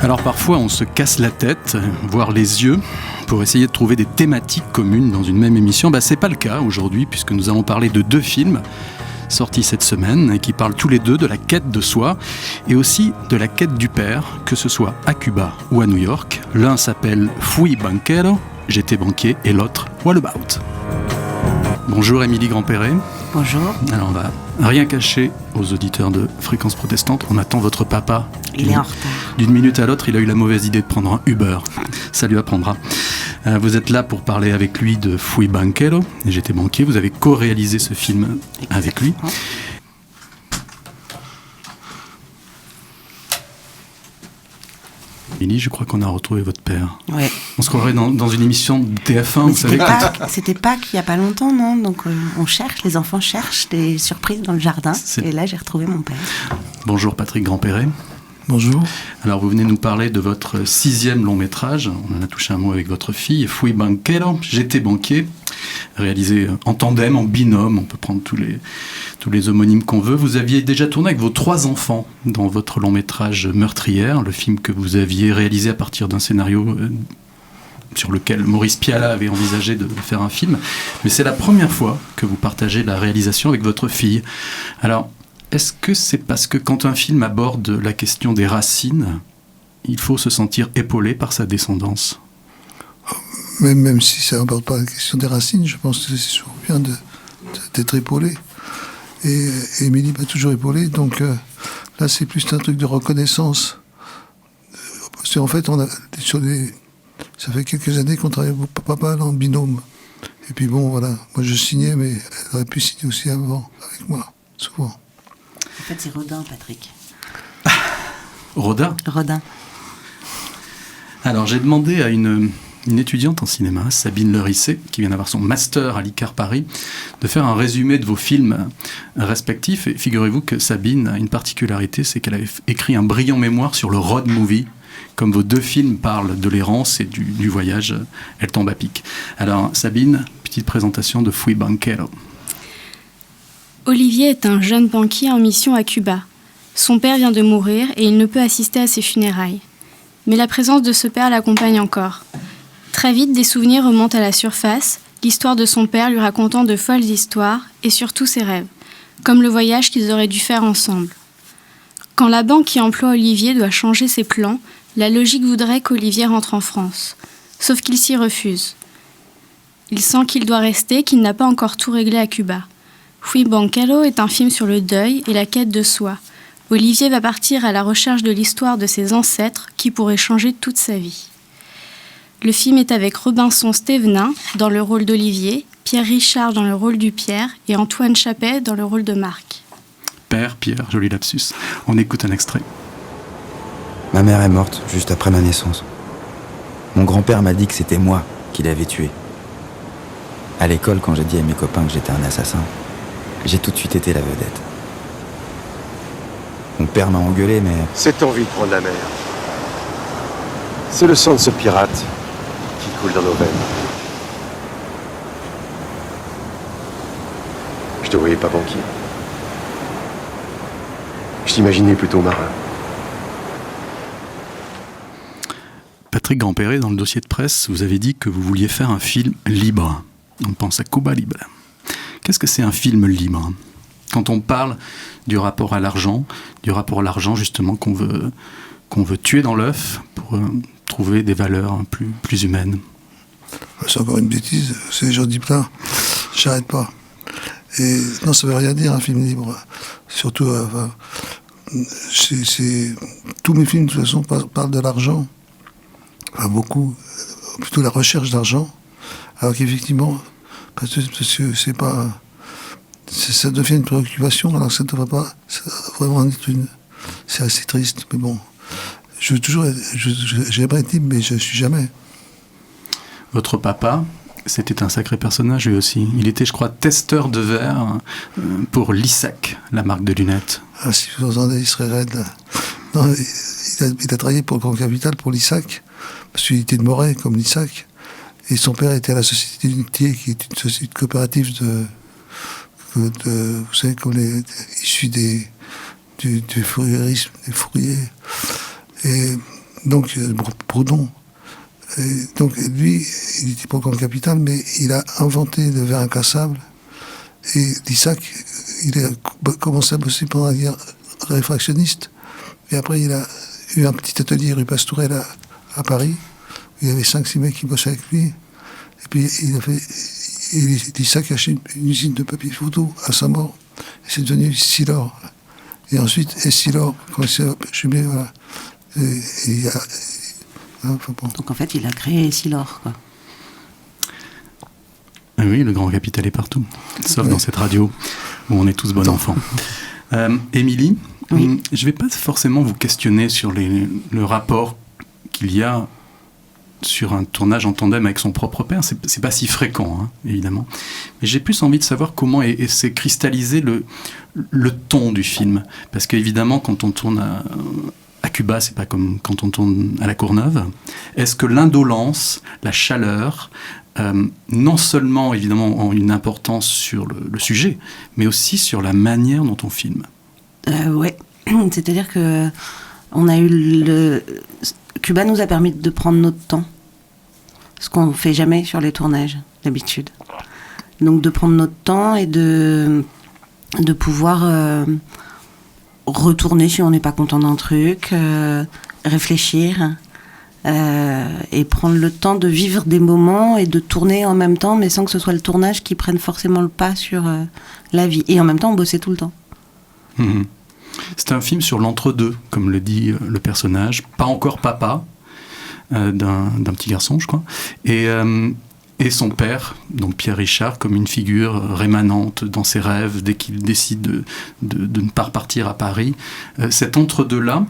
Alors parfois on se casse la tête, voire les yeux, pour essayer de trouver des thématiques communes dans une même émission. C'est pas le cas aujourd'hui, puisque nous allons parler de 2 films sortis cette semaine et qui parlent tous les 2 de la quête de soi et aussi de la quête du père, que ce soit à Cuba ou à New York. L'un s'appelle Fui Banquero, j'étais banquier, et l'autre What About. Bonjour Émilie Grandperret. Bonjour. Alors on va rien cacher aux auditeurs de Fréquence Protestante, on attend votre papa. Il est en retard. D'une minute à l'autre, il a eu la mauvaise idée de prendre un Uber. Ça lui apprendra. Vous êtes là pour parler avec lui de Fui Banquero, et j'étais banquier. Vous avez co-réalisé ce film avec lui. Émilie, je crois qu'on a retrouvé votre père. Ouais. On se croirait dans une émission de TF1, vous savez. C'était Pâques il n'y a pas longtemps, non? Donc on cherche, les enfants cherchent des surprises dans le jardin. Et là, j'ai retrouvé mon père. Bonjour Patrick Grandperret. Bonjour. Alors vous venez nous parler de votre 6e long métrage, on en a touché un mot avec votre fille, Fui Banquero, j'étais banquier, réalisé en tandem, en binôme, on peut prendre tous les homonymes qu'on veut. Vous aviez déjà tourné avec vos 3 enfants dans votre long métrage Meurtrière, le film que vous aviez réalisé à partir d'un scénario sur lequel Maurice Pialat avait envisagé de faire un film, mais c'est la première fois que vous partagez la réalisation avec votre fille. Alors, est-ce que c'est parce que quand un film aborde la question des racines, il faut se sentir épaulé par sa descendance ? Même si ça n'aborde pas la question des racines, je pense que c'est toujours bien d'être épaulé. Et Émilie m'a toujours épaulé, donc là c'est plus un truc de reconnaissance. Parce qu'en fait, ça fait quelques années qu'on travaille pas mal en binôme. Et puis bon, voilà, moi je signais, mais elle aurait pu signer aussi avant, avec moi, souvent. En fait, c'est Rodin, Patrick. Rodin ? Rodin. Alors, j'ai demandé à une étudiante en cinéma, Sabine Lerissé, qui vient d'avoir son master à l'ICAR Paris, de faire un résumé de vos films respectifs. Et figurez-vous que Sabine a une particularité, c'est qu'elle avait écrit un brillant mémoire sur le road movie. Comme vos 2 films parlent de l'errance et du voyage, elle tombe à pic. Alors, Sabine, petite présentation de Fui Banquero. Olivier est un jeune banquier en mission à Cuba. Son père vient de mourir et il ne peut assister à ses funérailles. Mais la présence de ce père l'accompagne encore. Très vite, des souvenirs remontent à la surface, l'histoire de son père lui racontant de folles histoires et surtout ses rêves, comme le voyage qu'ils auraient dû faire ensemble. Quand la banque qui emploie Olivier doit changer ses plans, la logique voudrait qu'Olivier rentre en France. Sauf qu'il s'y refuse. Il sent qu'il doit rester, qu'il n'a pas encore tout réglé à Cuba. Fui Banquero est un film sur le deuil et la quête de soi. Olivier va partir à la recherche de l'histoire de ses ancêtres qui pourraient changer toute sa vie. Le film est avec Robinson Stévenin dans le rôle d'Olivier, Pierre Richard dans le rôle du Pierre et Antoine Chappet dans le rôle de Marc. Père, Pierre, joli lapsus. On écoute un extrait. Ma mère est morte juste après ma naissance. Mon grand-père m'a dit que c'était moi qui l'avais tuée. À l'école, quand j'ai dit à mes copains que j'étais un assassin, j'ai tout de suite été la vedette. Mon père m'a engueulé, mais... Cette envie de prendre la mer, c'est le sang de ce pirate qui coule dans nos veines. Je te voyais pas banquier. Je t'imaginais plutôt marin. Patrick Grandperret, dans le dossier de presse, vous avez dit que vous vouliez faire un film libre. On pense à Cuba Libre. Qu'est-ce que c'est un film libre ? Quand on parle du rapport à l'argent justement qu'on veut tuer dans l'œuf pour trouver des valeurs plus humaines. C'est encore une bêtise, c'est les gens disent plein, j'arrête pas. Et non, ça veut rien dire un film libre. Surtout, tous mes films de toute façon parlent de l'argent. Enfin, beaucoup, plutôt la recherche d'argent. Alors qu'effectivement, parce que c'est pas... Ça devient une préoccupation, alors que ça ne devrait pas vraiment être c'est assez triste, mais bon. J'aimerais être libre, mais je ne suis jamais. Votre papa, c'était un sacré personnage lui aussi. Il était, je crois, testeur de verre pour Lissac, la marque de lunettes. Ah, si vous entendez, il serait raide. Là. Non, il a travaillé pour le Grand Capital, pour Lissac, parce qu'il était de Moret, comme Lissac. Et son père était à la Société d'Unité, qui est une société coopérative vous savez, comme issus du fourriérisme, des fourriers. Et donc Proudhon. Et donc lui, il n'était pas encore capital, mais il a inventé le verre incassable. Et Lissac, il a commencé à bosser pendant la guerre réfractionniste. Et après, il a eu un petit atelier rue Pastourelle à Paris. Il y avait 5-6 mecs qui bossaient avec lui. Et puis, Lissac a acheté une usine de papier photo à sa mort. Et c'est devenu Silor. Et ensuite, Essilor, quand c'est jumelé, voilà. Enfin, bon. Donc en fait, il a créé Essilor, quoi. Oui, le grand capital est partout, sauf dans cette radio où on est tous bons enfants. Émilie, oui. Je ne vais pas forcément vous questionner sur le rapport qu'il y a sur un tournage en tandem avec son propre père. C'est pas si fréquent, hein, évidemment. Mais j'ai plus envie de savoir comment s'est cristallisé le ton du film. Parce qu'évidemment, quand on tourne à Cuba, c'est pas comme quand on tourne à La Courneuve. Est-ce que l'indolence, la chaleur, non seulement évidemment ont une importance sur le sujet, mais aussi sur la manière dont on filme? Ouais, c'est-à-dire que Cuba nous a permis de prendre notre temps, ce qu'on ne fait jamais sur les tournages d'habitude. Donc de prendre notre temps et de pouvoir retourner si on n'est pas content d'un truc, réfléchir. Et prendre le temps de vivre des moments et de tourner en même temps, mais sans que ce soit le tournage qui prenne forcément le pas sur la vie. Et en même temps, on bossait tout le temps. Mmh. C'est un film sur l'entre-deux, comme le dit le personnage. Pas encore papa d'un petit garçon, je crois. Et son père, donc Pierre Richard, comme une figure rémanente dans ses rêves dès qu'il décide de ne pas repartir à Paris. Cet entre-deux-là,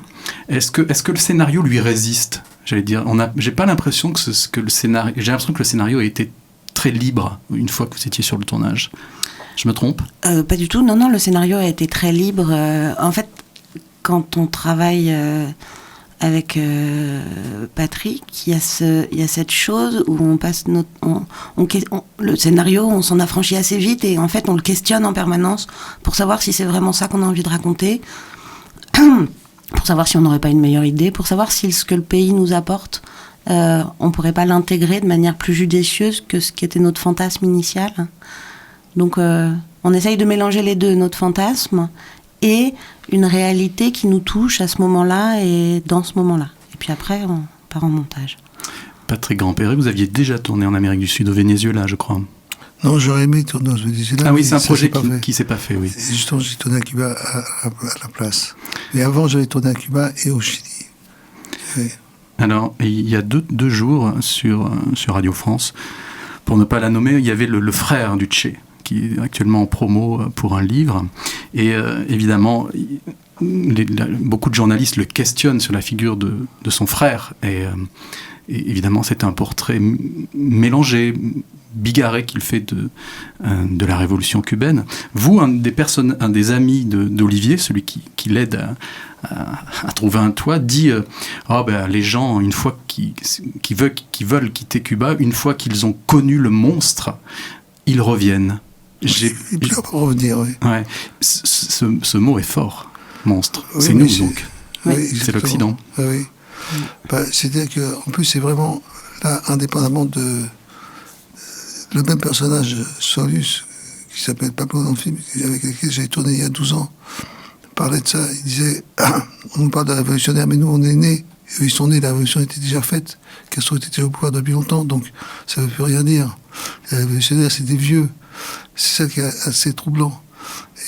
est-ce que le scénario lui résiste ? J'allais dire, j'ai pas l'impression que le scénario. J'ai l'impression que le scénario a été très libre une fois que vous étiez sur le tournage. Je me trompe ? Pas du tout. Non, le scénario a été très libre. En fait, quand on travaille avec Patrick, il y a cette chose où on passe le scénario, on s'en affranchit assez vite et en fait, on le questionne en permanence pour savoir si c'est vraiment ça qu'on a envie de raconter. Pour savoir si on n'aurait pas une meilleure idée, pour savoir si ce que le pays nous apporte, on ne pourrait pas l'intégrer de manière plus judicieuse que ce qui était notre fantasme initial. Donc on essaye de mélanger les deux, notre fantasme et une réalité qui nous touche à ce moment-là et dans ce moment-là. Et puis après, on part en montage. Patrick Grandperret, vous aviez déjà tourné en Amérique du Sud, au Venezuela, je crois. Non, j'aurais aimé tourner au Venezuela. Ah oui, c'est un projet qui ne s'est pas fait, oui. Et justement, j'ai tourné à Cuba à la place. Et avant, j'avais tourné à Cuba et au Chili. Oui. Alors, il y a deux jours sur Radio France, pour ne pas la nommer, il y avait le frère du Che, qui est actuellement en promo pour un livre. Et évidemment, beaucoup de journalistes le questionnent sur la figure de son frère. Et évidemment, c'est un portrait mélangé, bigarré qu'il fait de la révolution cubaine. Vous, un des amis d'Olivier, celui qui l'aide à trouver un toit, dit les gens, une fois qui veulent quitter Cuba, une fois qu'ils ont connu le monstre, ils reviennent. Il peut revenir, oui. Ouais. Ce mot est fort, monstre. Oui, c'est nous, donc. Oui, c'est l'Occident. Oui. C'est-à-dire qu'en plus, c'est vraiment, là, indépendamment de... Le même personnage, Solus, qui s'appelle Pablo dans le film, avec lequel j'avais tourné il y a 12 ans, parlait de ça. Il disait, on nous parle de révolutionnaires, mais nous, on est nés. Eux, ils sont nés, la révolution était déjà faite. Castro était déjà au pouvoir depuis longtemps, donc ça ne veut plus rien dire. Les révolutionnaires, c'est des vieux. C'est ça qui est assez troublant.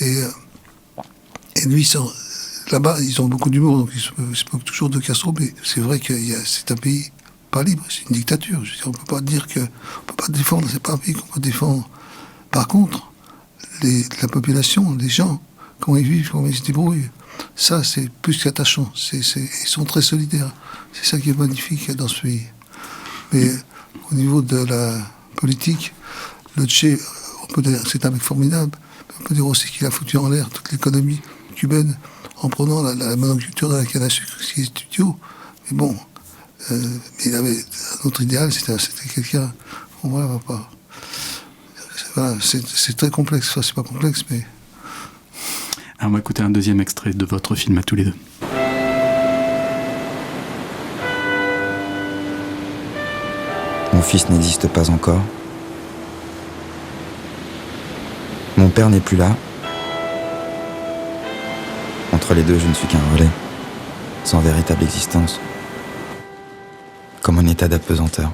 Et lui, là-bas, ils ont beaucoup d'humour, donc ils se moquent toujours de Castro, mais c'est vrai que c'est un pays pas libre, c'est une dictature. Je veux dire, on peut pas dire que... On peut pas défendre, c'est pas un pays qu'on peut défendre. Par contre, la population, les gens, comment ils vivent, comment ils se débrouillent, ça, c'est plus qu'attachant. Ils sont très solidaires. C'est ça qui est magnifique dans ce pays. Mais au niveau de la politique, le Che, on peut dire que c'est un mec formidable, mais on peut dire aussi qu'il a foutu en l'air toute l'économie cubaine en prenant la monoculture dans la canne à sucre, ce qui est idiot. Mais bon, il avait un autre idéal, c'était quelqu'un... Bon, voilà, va pas... Voilà, c'est très complexe, enfin, c'est pas complexe, mais... Alors, on va écouter un deuxième extrait de votre film à tous les deux. fils n'existe pas encore. Mon père n'est plus là. Entre les deux, je ne suis qu'un relais, sans véritable existence, comme en état d'apesanteur.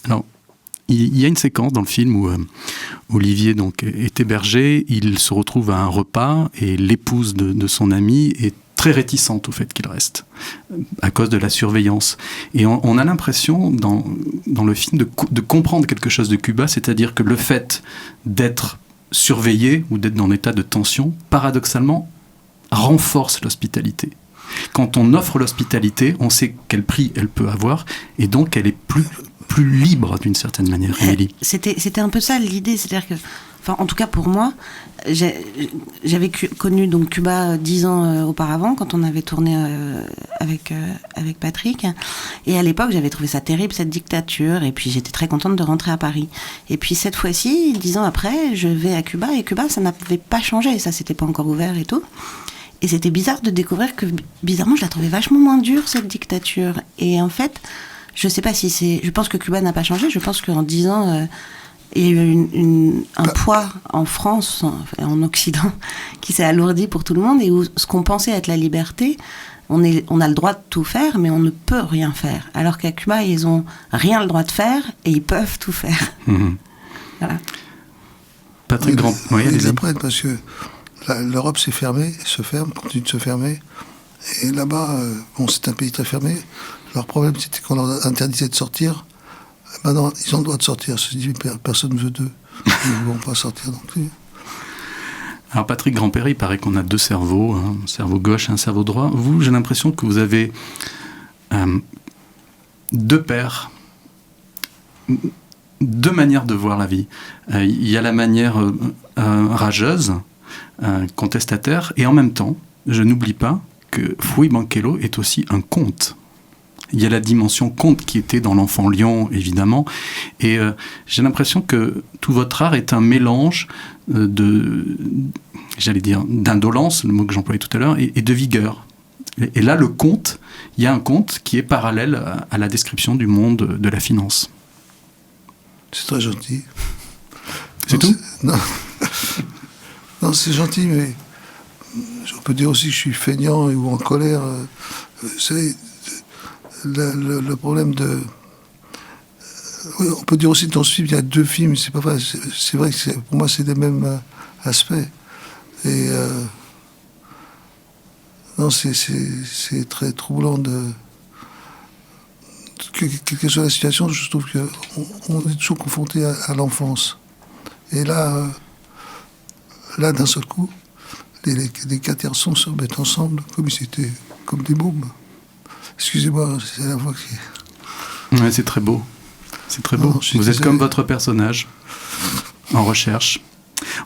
Alors, il y a une séquence dans le film où Olivier donc est hébergé, il se retrouve à un repas et l'épouse de son ami est très réticente au fait qu'il reste, à cause de la surveillance. Et on a l'impression dans le film de comprendre quelque chose de Cuba, c'est-à-dire que le fait d'être surveillé ou d'être dans un état de tension, paradoxalement, renforce l'hospitalité. Quand on offre l'hospitalité, on sait quel prix elle peut avoir, et donc elle est plus libre d'une certaine manière, Émilie. C'était un peu ça l'idée, c'est-à-dire que, enfin, en tout cas pour moi, j'avais connu donc Cuba 10 ans auparavant, quand on avait tourné avec Patrick, et à l'époque j'avais trouvé ça terrible, cette dictature, et puis j'étais très contente de rentrer à Paris. Et puis cette fois-ci, 10 ans après, je vais à Cuba, et Cuba, ça n'avait pas changé, ça c'était pas encore ouvert et tout. Et c'était bizarre de découvrir que, bizarrement, je la trouvais vachement moins dure, cette dictature. Et en fait, je sais pas si c'est... Je pense que Cuba n'a pas changé. Je pense qu'en 10 ans, il y a eu un poids en France, en Occident, qui s'est alourdi pour tout le monde. Et où ce qu'on pensait être la liberté, on a le droit de tout faire, mais on ne peut rien faire. Alors qu'à Cuba, ils ont rien le droit de faire et ils peuvent tout faire. Mmh. Voilà. Patrick Grand... Oui, ils apprennent parce que l'Europe s'est fermée, se ferme, continue de se fermer. Et là-bas, bon, c'est un pays très fermé. Leur problème, c'était qu'on leur interdisait de sortir. Maintenant, ils ont le droit de sortir. Se dit, personne ne veut d'eux. Ils ne vont pas sortir non plus. Alors Patrick Grandperry, il paraît qu'on a deux cerveaux, un cerveau gauche et un cerveau droit. Vous, j'ai l'impression que vous avez deux paires, deux manières de voir la vie. Il y a la manière rageuse, contestataire, et en même temps, je n'oublie pas que Fouy Banquelo est aussi un conte. Il y a la dimension conte qui était dans l'Enfant Lion, évidemment, et j'ai l'impression que tout votre art est un mélange d'indolence, le mot que j'employais tout à l'heure, et de vigueur. Et là, le conte, il y a un conte qui est parallèle à la description du monde de la finance. C'est très gentil. C'est tout ? Non, c'est gentil, mais on peut dire aussi que je suis feignant ou en colère. Vous savez, le problème de... on peut dire aussi que dans ce film, il y a deux films, c'est pas vrai. C'est vrai que pour moi, c'est les mêmes aspects. Et non, c'est très troublant quelle que soit la situation, je trouve qu'on est toujours confronté à l'enfance. Et là, d'un seul coup, les quatre garçons se remettent ensemble comme si c'était comme des mômes. Excusez-moi, c'est la voix qui... Ouais, c'est très beau. C'est très beau. Non, vous êtes comme votre personnage, en recherche.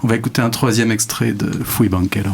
On va écouter un troisième extrait de Fouy Banquelo.